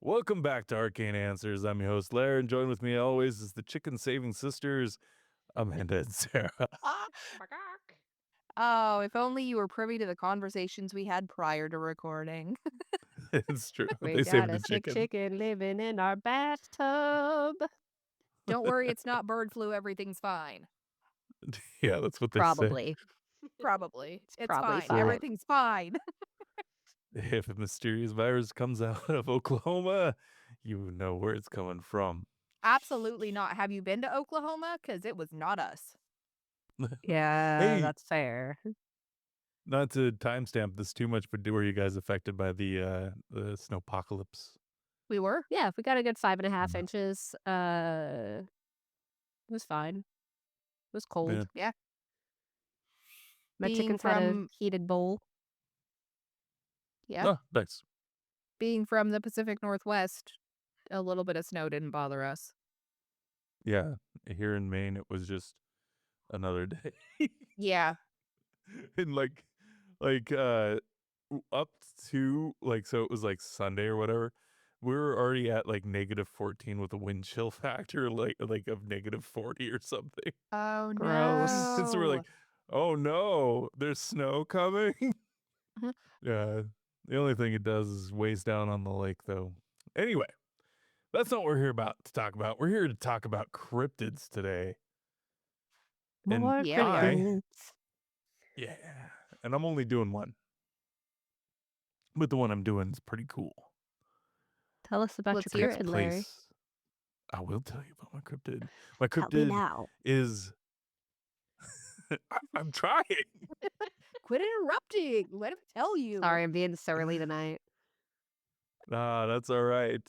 Welcome back to Arcane Answers. I'm your host, Lare, and joined with me always is the chicken-saving sisters, Amanda and Sarah. Oh, if only you were privy to the conversations we had prior to recording. It's true. We They got saved a the sick chicken. chicken living in our bathtub. Don't worry, it's not bird flu. Everything's fine. Yeah, that's what they say. Probably. Probably. It's probably fine. fine. Everything's fine. If a mysterious virus comes out of Oklahoma, you know where it's coming from. Absolutely not. Have you been to Oklahoma? Because it was not us. Yeah, Hey. that's fair. Not to timestamp this too much, but were you guys affected by the snowpocalypse? We were? Yeah, we got a good 5.5 inches. It was fine. It was cold. Yeah. My Being chickens had a from- heated bowl. Yeah. Oh, thanks. Being from the Pacific Northwest, a little bit of snow didn't bother us. Yeah, here in Maine, it was just another day. Yeah. And up to so it was like Sunday or whatever. We were already at like -14 with a wind chill factor like of -40 or something. Oh, Gross. no. And so we're like, oh no, there's snow coming. Mhm. Yeah. The only thing it does is weighs down on the lake though. Anyway, that's not what we're here about to talk about. We're here to talk about cryptids today. And More Yeah. cryptids. Yeah. And I'm only doing one. But the one I'm doing is pretty cool. Tell us about Let's your hear it. cryptid, Larry. I will tell you about my cryptid. My Tell me cryptid now. is I'm trying. Quit interrupting. Let him tell you. Sorry, I'm being surly tonight. Nah, that's all right.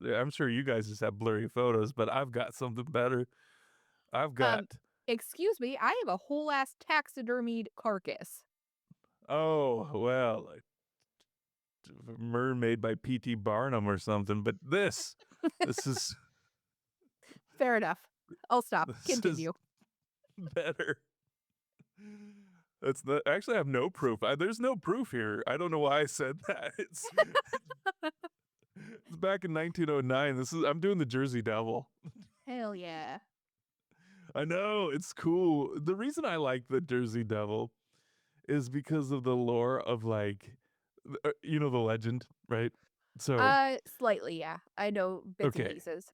I'm sure you guys just have blurry photos, but I've got something better. I've got Excuse me, I have a whole ass taxidermied carcass. oh well, a mermaid by P.T. Barnum or something, but this is Fair enough. I'll stop. this is Continue. better. That's not actually I have no proof. There's no proof here. I don't know why I said that. It's back in 1909. I'm doing the Jersey Devil. Hell yeah. I know, it's cool. The reason I like the Jersey Devil is because of the lore of the legend, right? So Slightly, yeah. I know bits and Okay. pieces.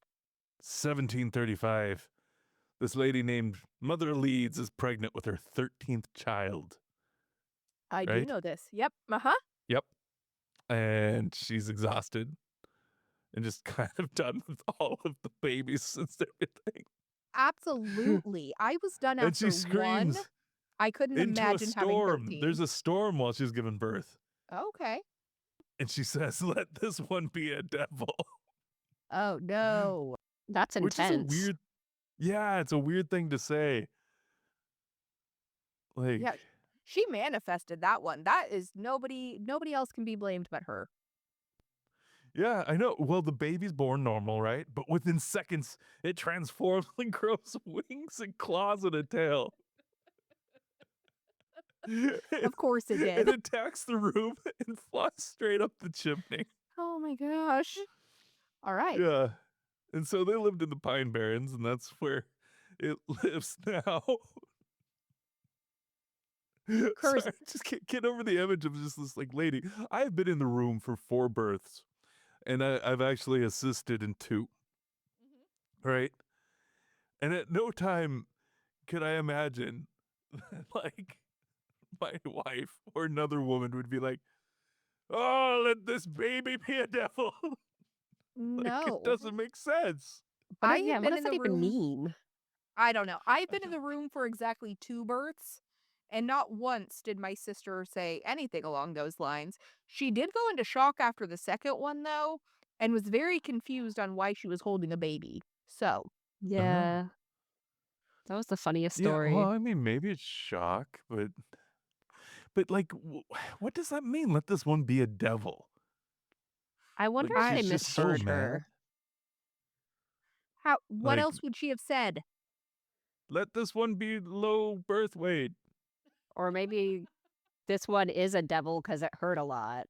1735, this lady named Mother Leeds is pregnant with her 13th child. I do Right? know this. Yep. Uh-huh. Yep. And she's exhausted and just kind of done with all of the babies and everything. Absolutely. I was done And after she screams one. I couldn't into a imagine having storm. 13. There's a storm while she's giving birth. Okay. And she says, let this one be a devil. Oh, no. That's Which intense. is a weird, yeah, it's a weird thing to say. Like, Yeah. She manifested that one. That is nobody else can be blamed but her. yeah, I know. Well, the baby's born normal, right? But within seconds, it transforms and grows wings and claws and a tail. Of course it It did. attacks the roof and flies straight up the chimney. Oh my gosh. All right. Yeah. And so they lived in the Pine Barrens, and that's where it lives now. Sorry, just get over the image of just this lady. I've been in the room for 4 births, and I've actually assisted in 2. Right? And at no time could I imagine that, my wife or another woman would be like, oh, let this baby be a devil. No. It doesn't make sense. I Yeah, have what been does in that the even room. mean? I don't know. I've been in the room for exactly 2 births, and not once did my sister say anything along those lines. She did go into shock after the second one, though, and was very confused on why she was holding a baby. So, Yeah. That was the funniest Yeah, story. well, I mean, maybe it's shock, but what does that mean? Let this one be a devil. I wonder Like, if they she's just so misheard mad. her. what Like- else would she have said? Let this one be low birth weight. Or maybe this one is a devil because it hurt a lot.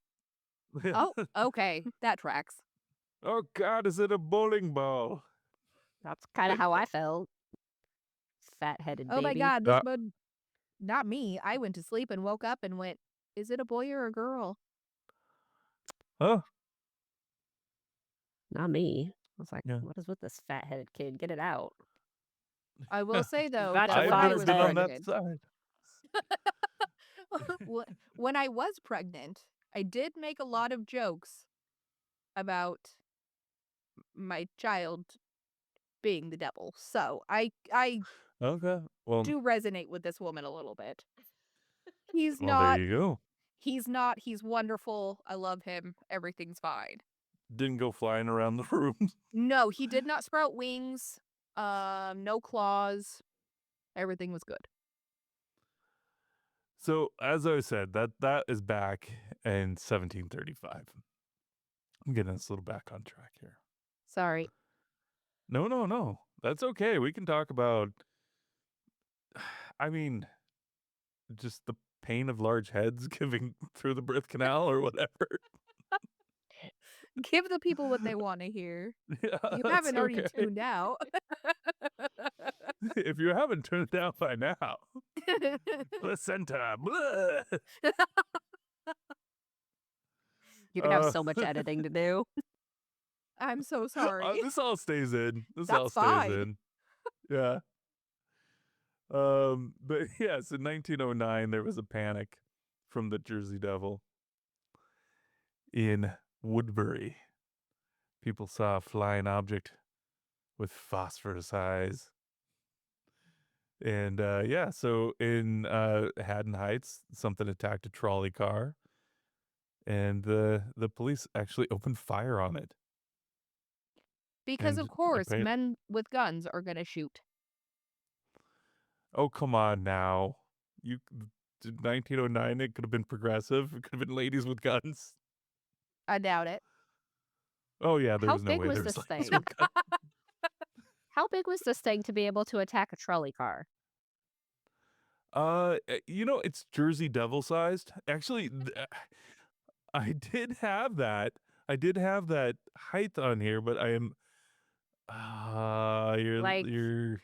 Oh, okay. That tracks. Oh God, is it a bowling ball? That's kind of how I felt. Fat-headed Oh my baby. God, this bud. Not me. I went to sleep and woke up and went, is it a boy or a girl? Huh? Not me. I was like, Yeah. what is with this fat-headed kid? Get it out. I will say though Got that your when I I've never was been on that pregnant, side. when I was pregnant, I did make a lot of jokes about my child being the devil. So I Okay. Well, do resonate with this woman a little bit. He's well, there not. you go. He's not. He's wonderful. I love him. Everything's fine. Didn't go flying around the room. No, he did not sprout wings. No claws. Everything was good. So, as I said, that is back in 1735. I'm getting us a little back on track here. Sorry. No. That's okay. We can talk about, I mean, just the pain of large heads giving through the birth canal or whatever. Give the people what they want to hear. Yeah, You that's haven't already okay. tuned out. If you haven't turned it down by now, placenta. Blah. You're going to have Uh, so much editing to do. I'm so sorry. this all stays in. This all That's stays fine. in. Yeah. But yes, in 1909 there was a panic from the Jersey Devil in Woodbury. People saw a flying object with phosphorus eyes. And yeah, so in Haddon Heights, something attacked a trolley car, and the police actually opened fire on it. Because, And of course, apparent- men with guns are going to shoot. Oh, come on now. 1909, it could have been progressive. It could have been ladies with guns. I doubt it. Oh yeah, there How was no big way was there was this ladies thing? with guns. How big was this thing to be able to attack a trolley car? It's Jersey Devil sized. Actually, I did have that. I did have that height on here, but I am. Like You're.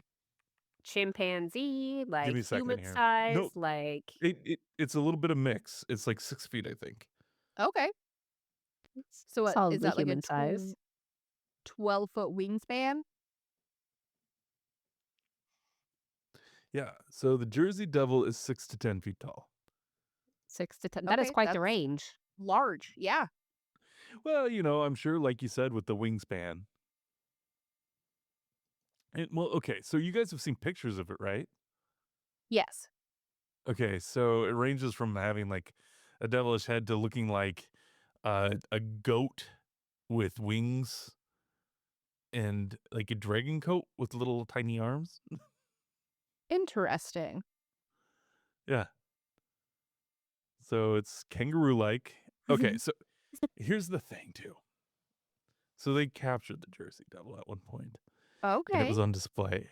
chimpanzee, Give like me a second human here. size, No, like it's a little bit of mix. It's like 6 feet, I think. Okay. So what, is solidly that like a human size. 12-foot wingspan? Yeah. So the Jersey Devil is 6 to 10 feet tall. 6 to 10. That is Okay, quite the that's range. large. Yeah. Well, I'm sure, like you said, with the wingspan. Okay. So you guys have seen pictures of it, right? Yes. Okay, so it ranges from having like a devilish head to looking like a goat with wings and like a dragon coat with little tiny arms. Interesting. Yeah. So it's kangaroo-like. Okay, so here's the thing too. So they captured the Jersey Devil at one point, and it Okay. was on display,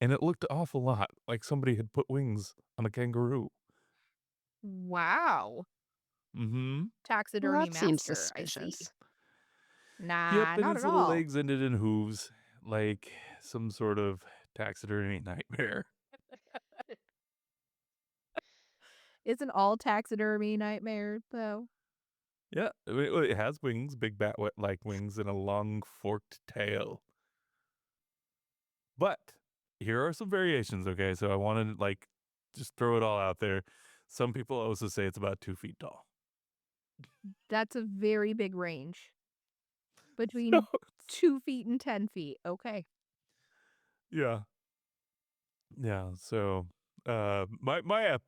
and it looked awful lot like somebody had put wings on a kangaroo. Wow. Mm-hmm. Well, Taxidermy that seems master. I see. suspicious. Yep, Nah, and not its at little all. legs ended in hooves, like some sort of taxidermy nightmare. Isn't all taxidermy nightmare though? Yeah, it has wings, big bat-like wings, and a long forked tail. But here are some variations, okay? So I wanted to just throw it all out there. Some people also say it's about 2 feet tall. That's a very big range. So Between 2 feet and 10 feet. Okay. yeah, yeah. So my my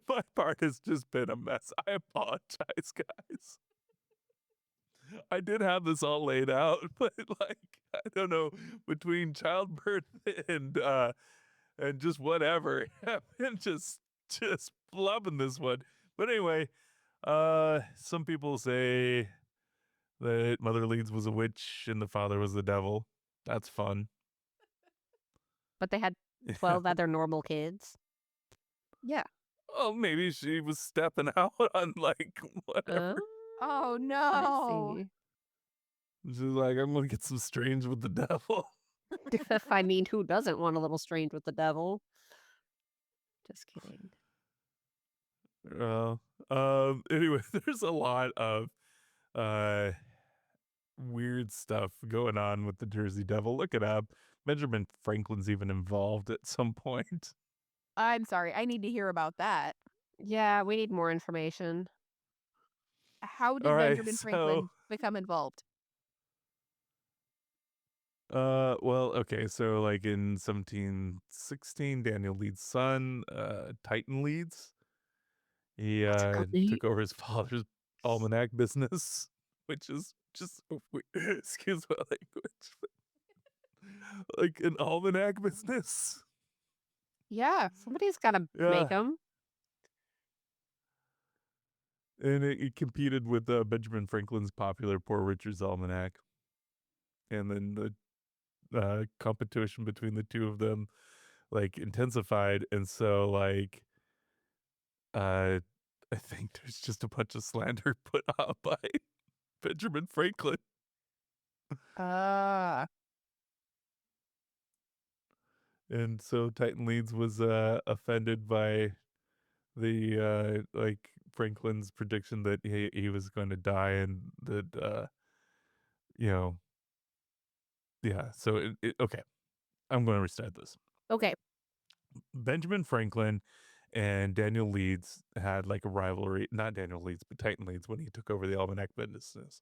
my part has just been a mess. I apologize, guys. I did have this all laid out, but I don't know, between childbirth and just whatever, I've been just blubbing this one. But anyway, some people say that Mother Leeds was a witch and the father was the devil. That's fun. But they had 12 other normal kids. Yeah. Oh, maybe she was stepping out on whatever. Oh I no. see. She's like, I'm gonna get some strange with the devil. I mean, who doesn't want a little strange with the devil? Just kidding. Anyway, there's a lot of weird stuff going on with the Jersey Devil. Look it up. Benjamin Franklin's even involved at some point. I'm sorry. I need to hear about that. Yeah, we need more information. How All did right, Benjamin so Franklin become involved? well, okay, so like in 1716, Daniel Leeds' son, Titan Leeds, he That's a good name. took over his father's almanac business, which is just excuse my language, like an almanac business. Yeah. Somebody's got to make Yeah, them. and it competed with Benjamin Franklin's popular Poor Richard's Almanac, and then the competition between the two of them like intensified, and so like I think there's just a bunch of slander put out by Benjamin Franklin. Ah. And so Titan Leeds was offended by the like Franklin's prediction that he was going to die, and that you know, yeah, so okay, I'm going to restart this. Okay. Benjamin Franklin and Daniel Leeds had like a rivalry, not Daniel Leeds, but Titan Leeds, when he took over the almanac business.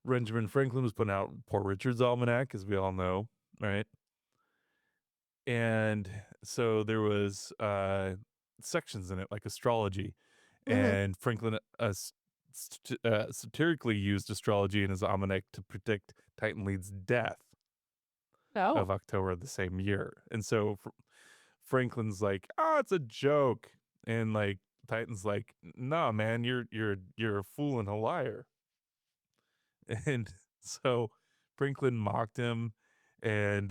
Benjamin Franklin was putting out Poor Richard's Almanac, as we all know, right? And so there was sections in it, like astrology, and Franklin satirically used astrology in his almanac to predict Titan Leeds' death Oh. of October of the same year. And so Franklin's like, "Oh, it's a joke," and like Titan's like, "Nah, man, you're a fool and a liar." And so Franklin mocked him, and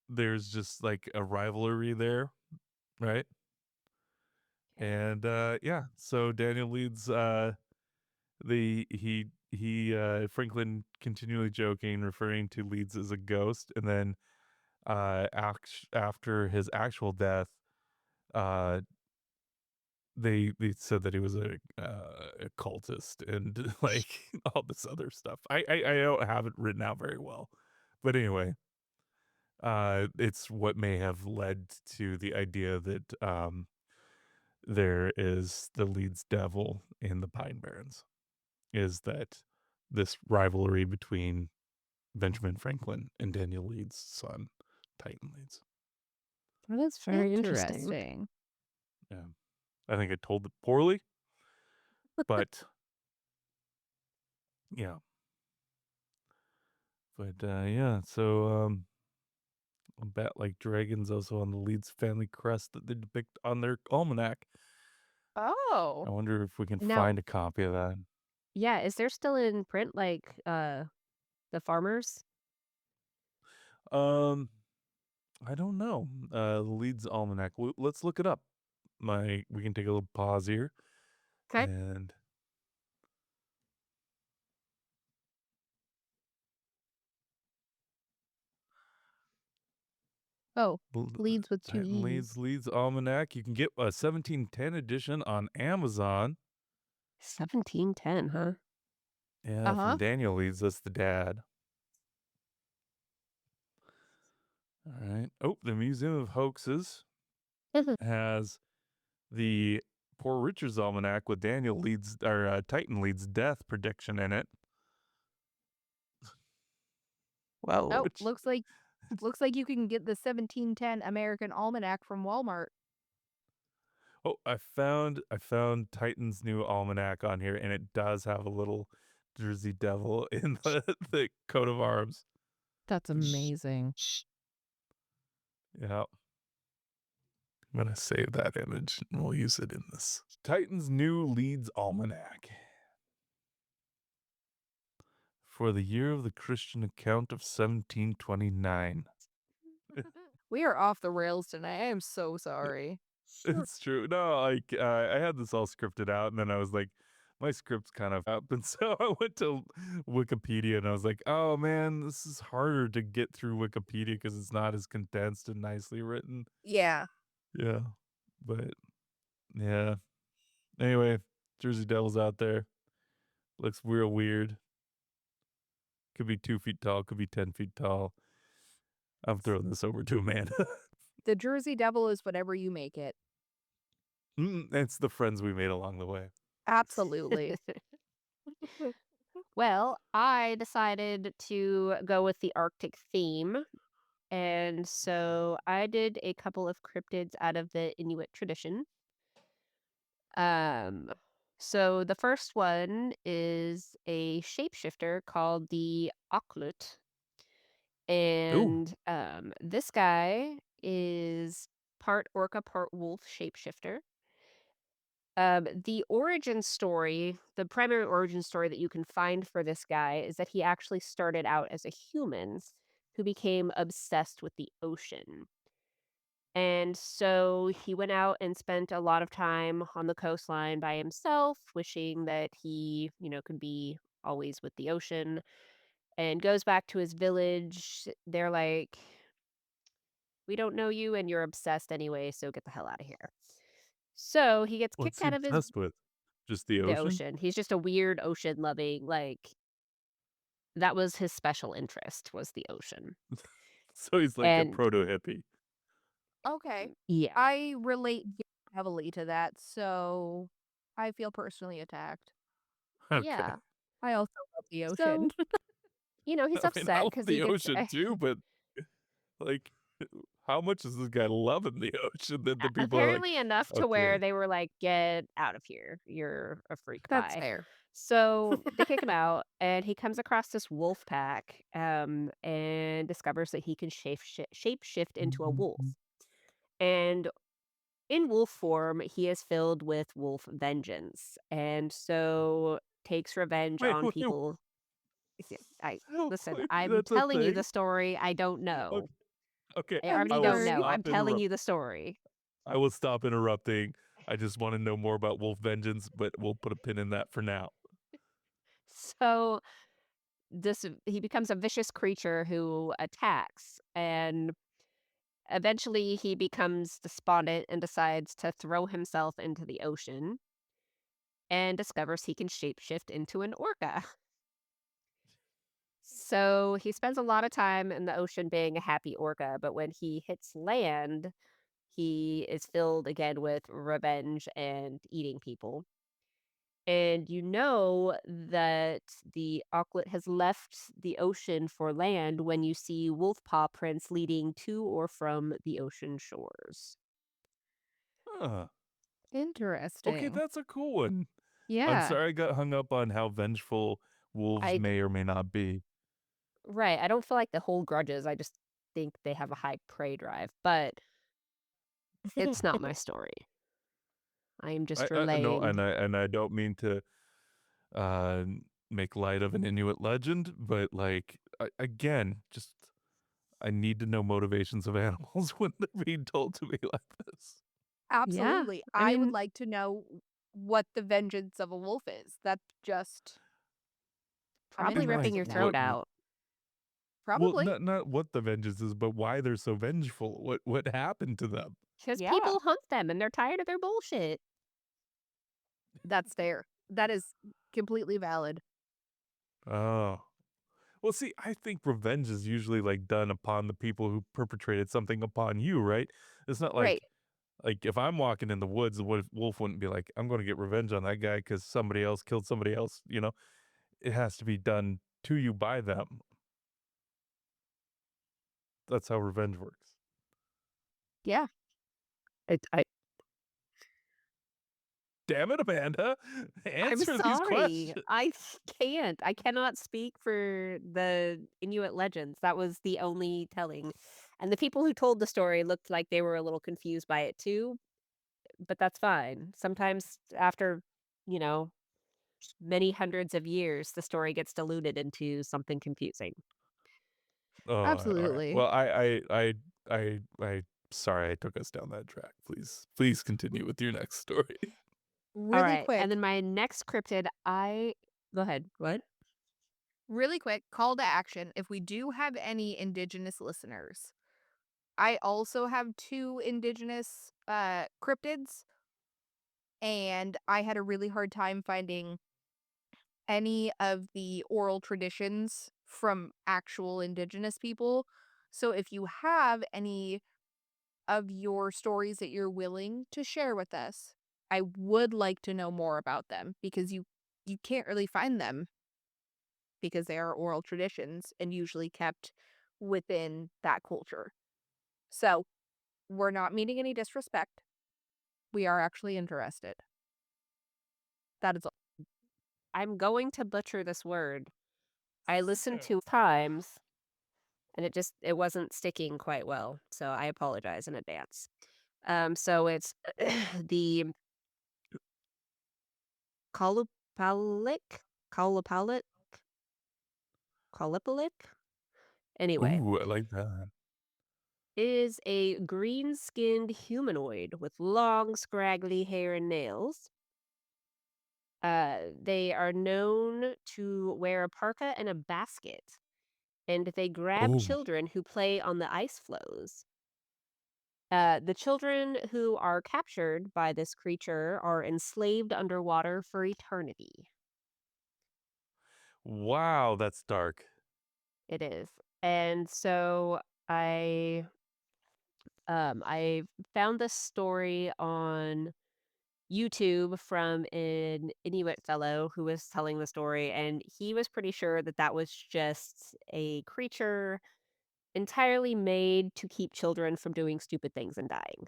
there's just like a rivalry there, right? And yeah, so Daniel Leeds, Franklin continually joking, referring to Leeds as a ghost, and then after his actual death, uh they said that he was a cultist and like all this other stuff. I don't have it written out very well, but anyway, it's what may have led to the idea that there is the Leeds Devil in the Pine Barrens. Is that this rivalry between Benjamin Franklin and Daniel Leeds' son, Titan Leeds? That is very interesting. Interesting. Yeah, I think I told it poorly, but yeah. But yeah, so a bat like dragons also on the Leeds family crest that they depict on their almanac. I Oh. wonder if we can Now- find a copy of that. Yeah, is there still in print like the farmers? I don't know. Leeds almanac. Let's look it up. We can take a little pause here. Okay. And Oh. Leeds with two Titan E's. Leeds almanac. You can get a 1710 edition on Amazon. 1710, huh? Yeah, Uh-huh. from Daniel Leeds. That's the dad. All right. Oh, the Museum of Hoaxes has the Poor Richard's Almanac with Daniel Leeds or Titan Leeds' death prediction in it. Well, Oh, looks like you can get the 1710 American Almanac from Walmart. Oh, I found Titan's new almanac on here, and it does have a little Jersey Devil in the coat of arms. That's amazing. Yeah. I'm gonna save that image and we'll use it in this. Titan's new Leeds Almanac. For the year of the Christian account of 1729. We are off the rails tonight. I am so sorry. It's true. No, like I had this all scripted out, and then I was like, my script's kind of up, and so I went to Wikipedia and I was like, oh man, this is harder to get through Wikipedia because it's not as condensed and nicely written. Yeah. Yeah, but yeah. Anyway, Jersey Devil's out there. Looks real weird. Could be 2 feet tall, could be 10 feet tall. I'm throwing this over to Amanda. The Jersey Devil is whatever you make it. It's the friends we made along the way. Absolutely. Well, I decided to go with the Arctic theme. And so I did a couple of cryptids out of the Inuit tradition. So the first one is a shapeshifter called the Akhlut. Ooh. And this guy is part orca, part wolf shapeshifter. The origin story, the primary origin story that you can find for this guy is that he actually started out as a human who became obsessed with the ocean. And so he went out and spent a lot of time on the coastline by himself, wishing that he, could be always with the ocean, and goes back to his village. They're like, we don't know you and you're obsessed anyway, so get the hell out of here. So he gets What's kicked he out of his obsessed with? Just the the ocean? ocean. He's just a weird ocean loving, like that was his special interest was the ocean. So he's like a And proto hippie. Okay. yeah. I relate heavily to that, so I feel personally attacked. Okay. Yeah. I also love the So, ocean. he's I mean, upset I love because the he gets ocean too, but like, how much is this guy loving the ocean that the people are like, apparently enough to okay, where they were like, get out of here. You're a freak. That's Bye. fair. So they kick him out, and he comes across this wolf pack, and discovers that he can shape shift into a wolf. And in wolf form, he is filled with wolf vengeance, and so takes revenge wait, on wait, people. Listen. wait, I'm that's a telling you the thing. story. I don't know. Okay, I I'm already I will don't sorry. know. I'm stop telling you the story. I will stop interrupting. I just want to know more about wolf vengeance, but we'll put a pin in that for now. So he becomes a vicious creature who attacks, and eventually he becomes despondent and decides to throw himself into the ocean and discovers he can shapeshift into an orca. So he spends a lot of time in the ocean being a happy orca, but when he hits land, he is filled again with revenge and eating people. And you know that the auklet has left the ocean for land when you see wolf paw prints leading to or from the ocean shores. Huh. Interesting. Okay, that's a cool one. I'm Yeah. sorry I got hung up on how vengeful wolves I may or may not be. Right, I don't feel like they hold grudges. I just think they have a high prey drive, but it's not my story. I am just I no, relaying. and I don't mean to uh make light of an Inuit legend, but like again, just I need to know motivations of animals when they're being told to me like this. Absolutely. I I would mean, like to know what the vengeance of a wolf is. That's just I'm probably And ripping like your interested now. throat out. well, Probably. not what the vengeance is, but why they're so vengeful. What happened to them? Because Yeah. people hunt them and they're tired of their bullshit. That's fair. That is completely valid. Oh. Well, see, I think revenge is usually like done upon the people who perpetrated something upon you, right? It's not Right. like if I'm walking in the woods, the wolf wouldn't be like, I'm going to get revenge on that guy because somebody else killed somebody else. You know, it has to be done to you by them. That's how revenge works. Yeah. I Damn it, Amanda! I'm Answer these sorry. questions. I can't. I cannot speak for the Inuit legends. That was the only telling. And the people who told the story looked like they were a little confused by it too, but that's fine. Sometimes after, you know, many hundreds of years, the story gets diluted into something confusing. Oh, all right. Absolutely. Well, I sorry I took us down that track. Please continue with your next story. Really Alright, quick, and then my next cryptid, go ahead. What? really quick, call to action. If we do have any indigenous listeners, I also have 2 indigenous cryptids, and I had a really hard time finding any of the oral traditions from actual indigenous people. So if you have any of your stories that you're willing to share with us, I would like to know more about them because you can't really find them because they are oral traditions and usually kept within that culture. So, we're not meaning any disrespect. We are actually interested. That is all. I'm going to butcher this word. I listened to times, and it wasn't sticking quite well, so I apologize in advance. So it's the Qalupalik? Qalupalik? Qalupalik? Anyway, Ooh, I like that. is a green-skinned humanoid with long, scraggly hair and nails. They are known to wear a parka and a basket, and they grab Ooh, children who play on the ice floes. The children who are captured by this creature are enslaved underwater for eternity. wow, that's dark. It is. And so I I found this story on YouTube from an Inuit fellow who was telling the story, and he was pretty sure that that was just a creature entirely made to keep children from doing stupid things and dying.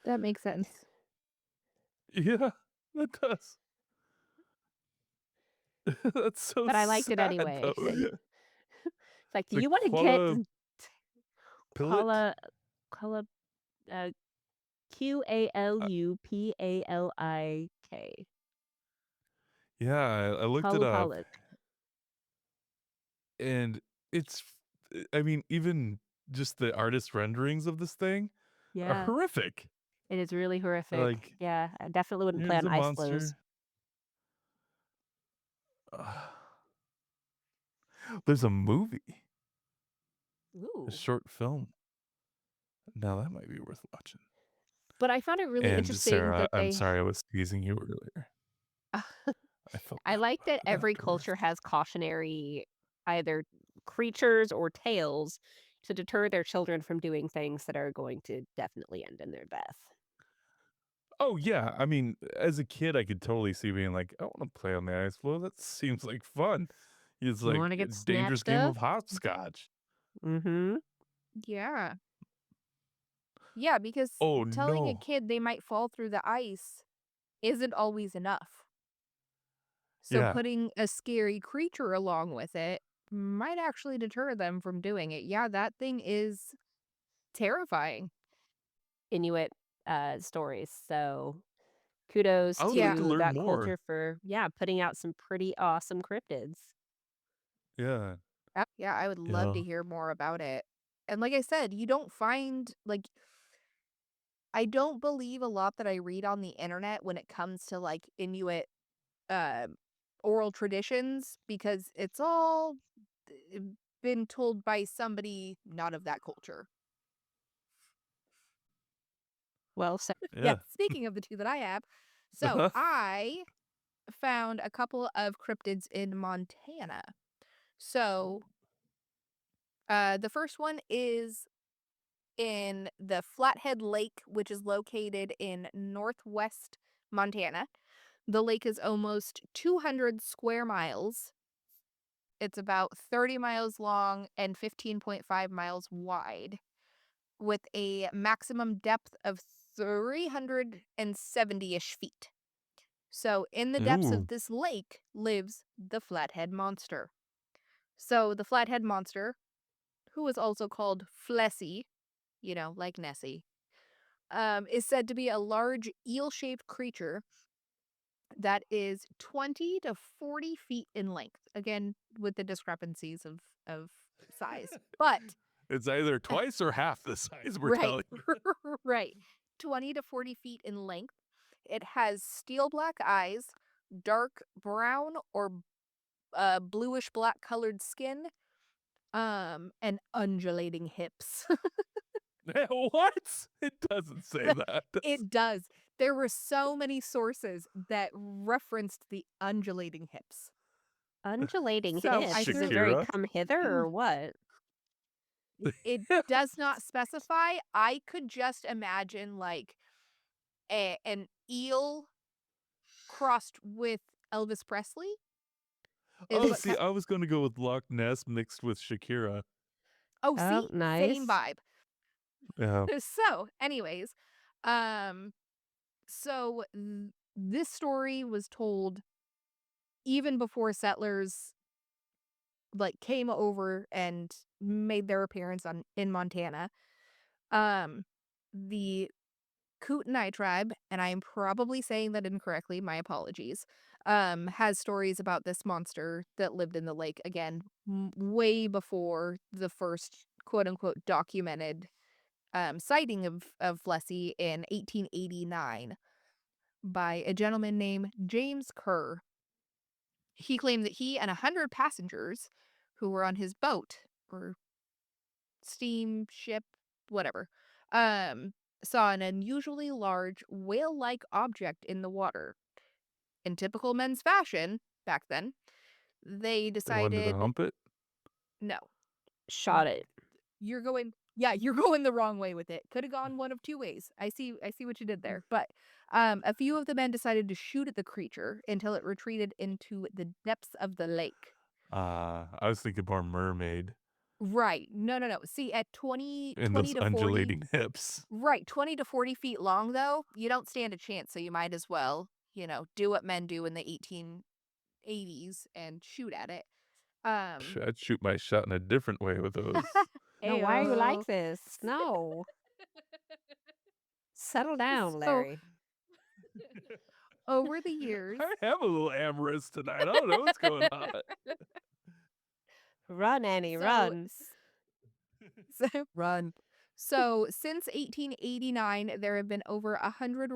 That makes sense. Yeah, that does. That's so But I liked it sad, anyway. though. It's like, do The you want to get Qalupalik? Kala Kala uh, Qalupalik? Yeah, I looked it up, Qalupalik. and it's I mean, even just the artist renderings of this thing are Yeah, horrific. it is really horrific. Like, Yeah, I definitely wouldn't play here's on a ice floes. monster. There's a movie, a Ooh. short film. Now that might be worth watching. But I found it really And interesting Sarah, that I'm they sorry I was teasing you earlier. I felt I bad like about that it every afterwards. culture has cautionary either creatures or tales to deter their children from doing things that are going to definitely end in their death. Oh yeah, I mean, as a kid, I could totally see being like, I want to play on the ice floe. That seems like fun. It's You like want to a get dangerous snatched game up? of hopscotch. Mm-hmm. Yeah. Yeah, because Oh telling a no. kid they might fall through the ice isn't always enough. So Yeah. putting a scary creature along with it might actually deter them from doing it. Yeah, that thing is terrifying. Inuit stories. So kudos I would like Yeah. to to learn that more. culture for, yeah, putting out some pretty awesome cryptids. Yeah. Yeah, I would love to Yeah. hear more about it. And like I said, you don't find like I don't believe a lot that I read on the internet when it comes to like Inuit uh, oral traditions because it's all uh, been told by somebody not of that culture. Well, so Yeah, Yeah. speaking of the 2 that I have, so I found a couple of cryptids in Montana. So, the first one is in the Flathead Lake, which is located in northwest Montana. The lake is almost 200 square miles. It's about 30 miles long and 15.5 miles wide, with a maximum depth of 370-ish feet. So, in the depths of Ooh. this lake lives the Flathead Monster. So, the Flathead Monster, who is also called Flessie, like Nessie, is said to be a large eel-shaped creature that is 20 to 40 feet in length. Again, with the discrepancies of size. But, It's either twice or half the size we're right, telling you. right, 20 to 40 feet in length. It has steel black eyes, dark brown or bluish black colored skin, and undulating hips. What? It doesn't say that. It does. There were so many sources that referenced the undulating hips. Undulating So I hips. Is threw it very Shakira? come hither or what? it does not specify. I could just imagine like an eel crossed with Elvis Presley is Oh, what see, I was going to go with Loch Ness mixed with Shakira. Oh, see? Oh, Same nice. vibe. Yeah. So, anyways, um this story was told even before settlers like came over and made their appearance in Montana. Um the Kootenai tribe, and I am probably saying that incorrectly, my apologies, has stories about this monster that lived in the lake again way before the first quote unquote documented sighting of Flessie in 1889 by a gentleman named James Kerr. He claimed that he and 100 passengers who were on his boat or steamship, whatever, um, saw an unusually large whale-like object in the water. In typical men's fashion back then, they They wanted to decided, hump it? no, Shot it. you're going the wrong way with it. Could have gone one of two ways. I see what you did there. But a few of the men decided to shoot at the creature until it retreated into the depths of the lake. I was thinking more mermaid Right. No, no, no. See, at 20, and 20 those to 40, undulating hips. right, 20 to 40 feet long, though, you don't stand a chance. So you might as well, do what men do in the 1880s and shoot at it. I'd shoot my shot in a different way with those. No, why are you like Ayo. this? No. Settle down, So Larry. over the years, I am a little amorous tonight. I don't know what's going on. Run, Annie, so run. run. So since 1889, there have been over 100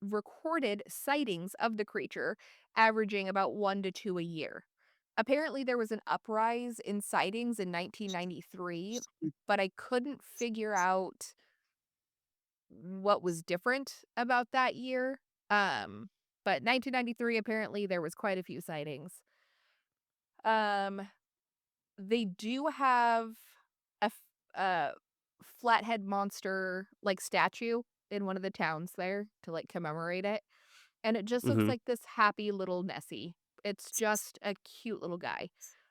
recorded sightings of the creature, averaging about 1 to 2 a year. Apparently, there was an uprise in sightings in 1993, but I couldn't figure out what was different about that year. But 1993, apparently, there was quite a few sightings. Um, they do have a Flathead Monster like statue in one of the towns there to like commemorate it. And it just looks Mm-hmm. like this happy little Nessie. It's just a cute little guy.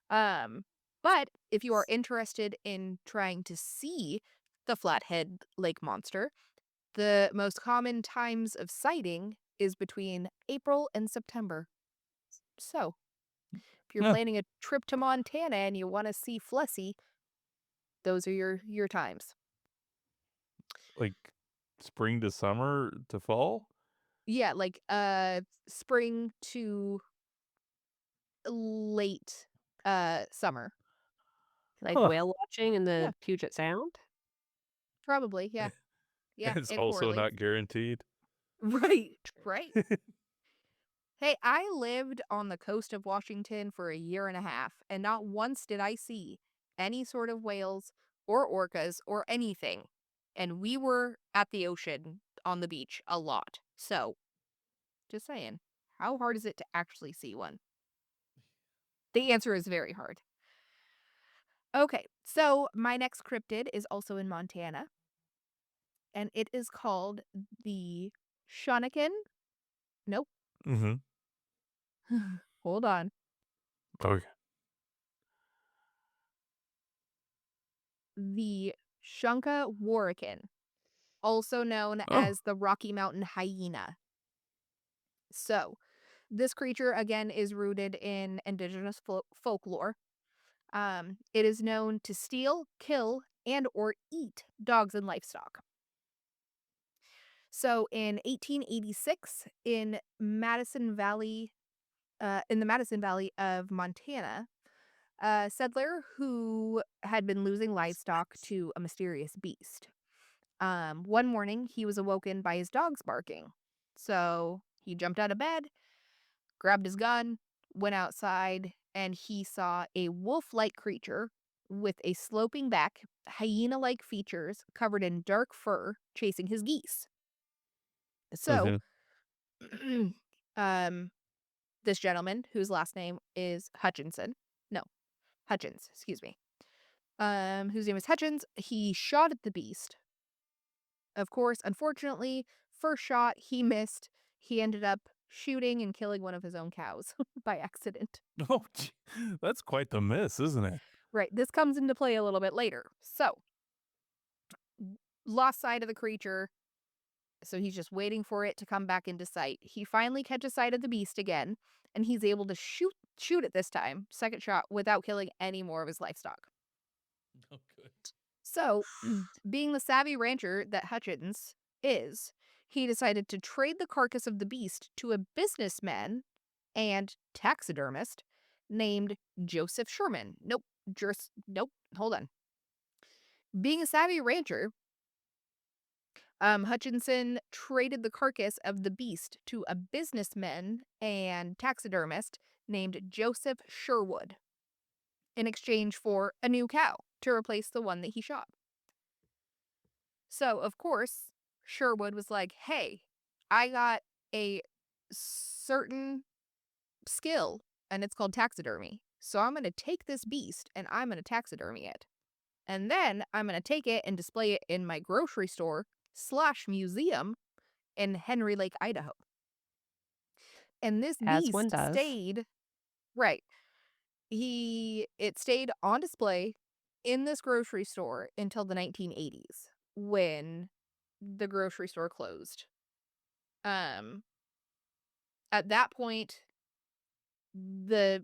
Um, but if you are interested in trying to see the Flathead Lake Monster, the most common times of sighting is between April and September. So, if you're Yeah, planning a trip to Montana and you want to see Flessie, those are your times. like spring to summer to fall. Yeah, like spring to late summer. Like Huh. whale watching in Yeah, the Puget Sound? probably. Yeah. Yeah, It's it also correlates. not guaranteed. Right. Right. Hey, I lived on the coast of Washington for a year and a half, and not once did I see any sort of whales or orcas or anything. And we were at the ocean on the beach a lot. So, just saying, how hard is it to actually see one? The answer is very hard. Okay, so my next cryptid is also in Montana, and it is called the Shunnakin. Nope. Mm-hmm. Hold on. Okay. The Shunka Warakin, also known Oh. as the Rocky Mountain Hyena. So, this creature again is rooted in indigenous folklore. It is known to steal, kill, and or eat dogs and livestock. So, in 1886, in the Madison Valley of Montana, a settler who had been losing livestock to a mysterious beast. One morning, he was awoken by his dogs barking. So he jumped out of bed, grabbed his gun, went outside, and he saw a wolf-like creature with a sloping back, hyena-like features covered in dark fur chasing his geese. So, this gentleman, whose last name is Hutchins, excuse me. Whose name is Hutchins, he shot at the beast. Of course, unfortunately, first shot, he missed. He ended up shooting and killing one of his own cows by accident. Oh, that's quite the miss, isn't it? Right, this comes into play a little bit later. So, lost sight of the creature, so he's just waiting for it to come back into sight. He finally catches sight of the beast again, and he's able to shoot it this time, second shot, without killing any more of his livestock. Oh, good. So, being the savvy rancher that Hutchins is, he decided to trade the carcass of the beast to a businessman and taxidermist named Joseph Sherman. Nope, hold on. Being a savvy rancher, Hutchinson traded the carcass of the beast to a businessman and taxidermist named Joseph Sherwood in exchange for a new cow to replace the one that he shot. So, of course, Sherwood was like, hey, I got a certain skill, and it's called taxidermy. So I'm going to take this beast and I'm going to taxidermy it. And then I'm going to take it and display it in my grocery store / museum in Henry Lake, Idaho. And this As one beast does. stayed, right. It stayed on display in this grocery store until the 1980s when the grocery store closed. At that point, the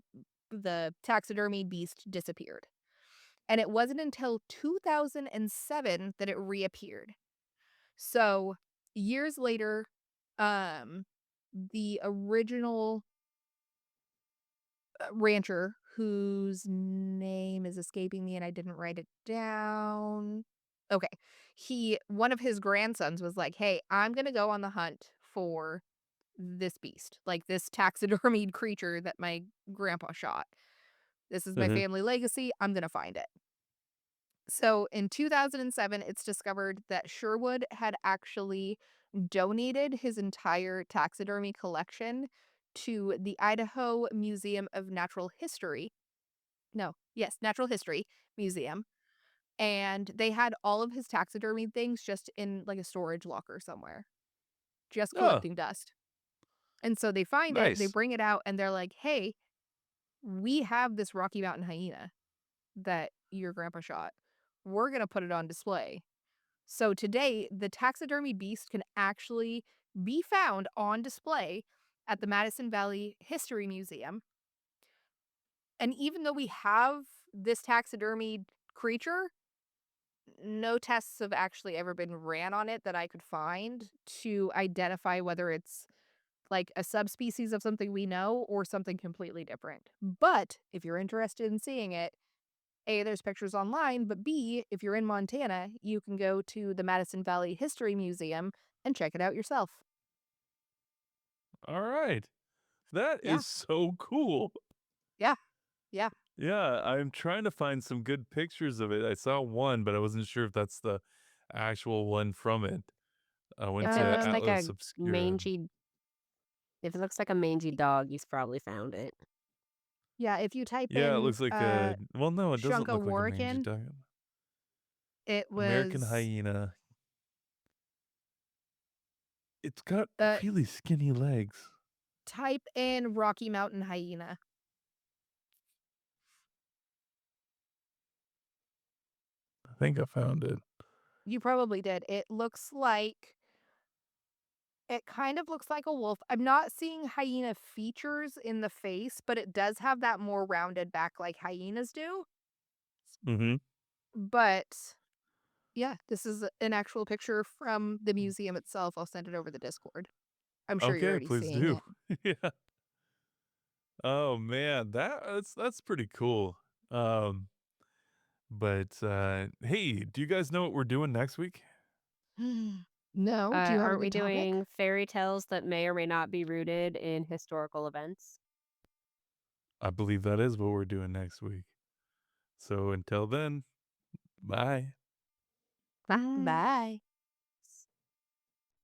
taxidermy beast disappeared. And it wasn't until 2007 that it reappeared. So, years later, the original rancher, whose name is escaping me and I didn't write it down. Okay. One of his grandsons was like, hey, I'm going to go on the hunt for this beast, like this taxidermied creature that my grandpa shot. This is my family legacy. I'm going to find it. So in 2007, it's discovered that Sherwood had actually donated his entire taxidermy collection to the Idaho Museum of Natural History. Natural History Museum. And they had all of his taxidermy things just in like a storage locker somewhere, just Oh, collecting dust. And so they find it, they nice. bring it out, and they're like, hey, we have this Rocky Mountain hyena that your grandpa shot. We're going to put it on display. So today, the taxidermy beast can actually be found on display at the Madison Valley History Museum. And even though we have this taxidermied creature, no tests have actually ever been ran on it that I could find to identify whether it's like a subspecies of something we know or something completely different. But if you're interested in seeing it, A, there's pictures online, but B, if you're in Montana, you can go to the Madison Valley History Museum and check it out yourself. All right. That Yeah. is so cool. Yeah. Yeah. Yeah, I'm trying to find some good pictures of it. I saw one, but I wasn't sure if that's the actual one from it. I went If to it looks like a Atlas Obscura. if it looks like a mangy dog, he's probably found it. Yeah, if you type Yeah, it in looks like a. Well, no, it doesn't Shunka look like a mangy Warakin, dog. it American was hyena. It's got uh really skinny legs. type in Rocky Mountain hyena. I think I found it. You probably did. It kind of looks like a wolf. I'm not seeing hyena features in the face, but it does have that more rounded back like hyenas do. Mm-hmm. But yeah, this is an actual picture from the museum itself. I'll send it over the Discord. I'm sure you're Okay, already please seeing do. it. Yeah. Oh man, that's pretty cool. But hey, do you guys know what we're doing next week? No, do you have a Aren't we good topic? doing fairy tales that may or may not be rooted in historical events? I believe that is what we're doing next week. So until then, bye. Bye. Bye.